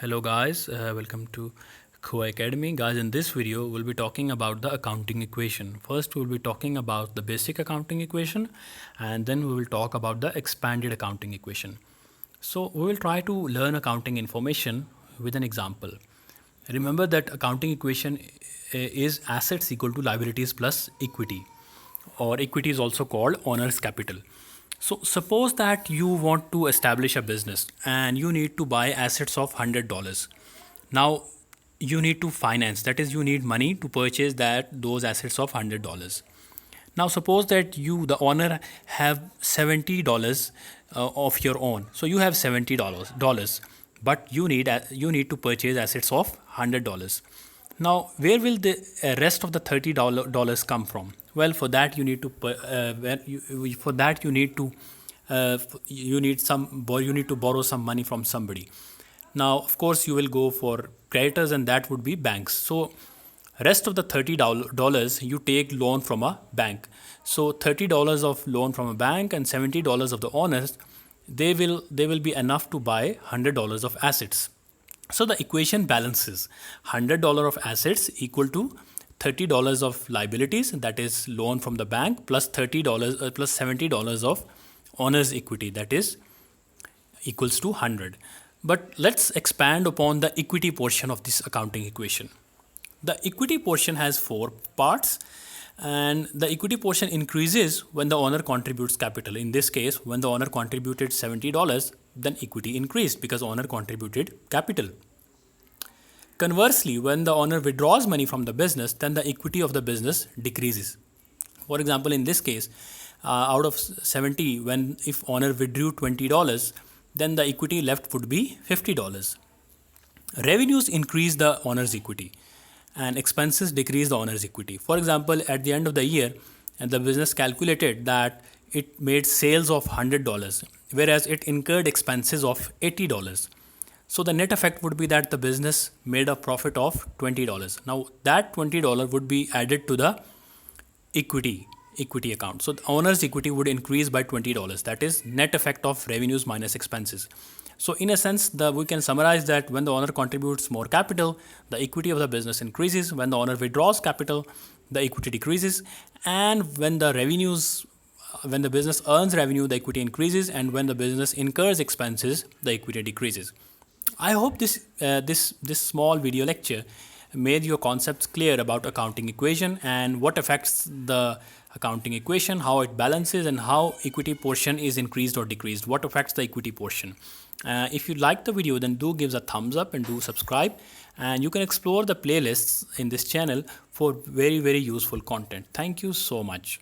Hello guys, welcome to Khoa Academy. Guys, in this video we'll be talking about the accounting equation. First we'll be talking about the basic accounting equation, and then we will talk about the expanded accounting equation. So we will try to learn accounting information with an example. Remember that accounting equation is assets equal to liabilities plus equity, or equity is also called owner's capital. So suppose that you want to establish a business and you need to buy assets of $100. Now you need to finance, that is you need money to purchase those assets of $100. Now suppose that you, the owner, have $70 of your own. So you have $70, but you need to purchase assets of $100. Now where will the rest of the $30 come from? Well, for that you need to borrow some money from somebody. Now of course you will go for creditors, and that would be banks. So rest of the $30 you take loan from a bank. So $30 of loan from a bank and $70 of the owners, they will be enough to buy $100 of assets. So the equation balances. $100 of assets equal to $30 of liabilities, that is loan from the bank, plus $30 plus $70 of owner's equity, that is equals to 100. But let's expand upon the equity portion of this accounting equation. The equity portion has 4 parts, and the equity portion increases when the owner contributes capital. In this case, when the owner contributed $70, then equity increased because owner contributed capital. Conversely, when the owner withdraws money from the business, then the equity of the business decreases. For example, in this case, out of 70, if owner withdrew $20, then the equity left would be $50. Revenues increase the owner's equity, and expenses decrease the owner's equity. For example, at the end of the year, and the business calculated that it made sales of $100, whereas it incurred expenses of $80. So the net effect would be that the business made a profit of $20. Now that $20 would be added to the equity account. So the owner's equity would increase by $20. That is net effect of revenues minus expenses. So in a sense, we can summarize that when the owner contributes more capital, the equity of the business increases. When the owner withdraws capital, the equity decreases. And when the business earns revenue, the equity increases. And when the business incurs expenses, the equity decreases. I hope this small video lecture made your concepts clear about accounting equation and what affects the accounting equation, how it balances, and how equity portion is increased or decreased, what affects the equity portion. If you like the video, then do give a thumbs up and do subscribe, and you can explore the playlists in this channel for very, very useful content. Thank you so much.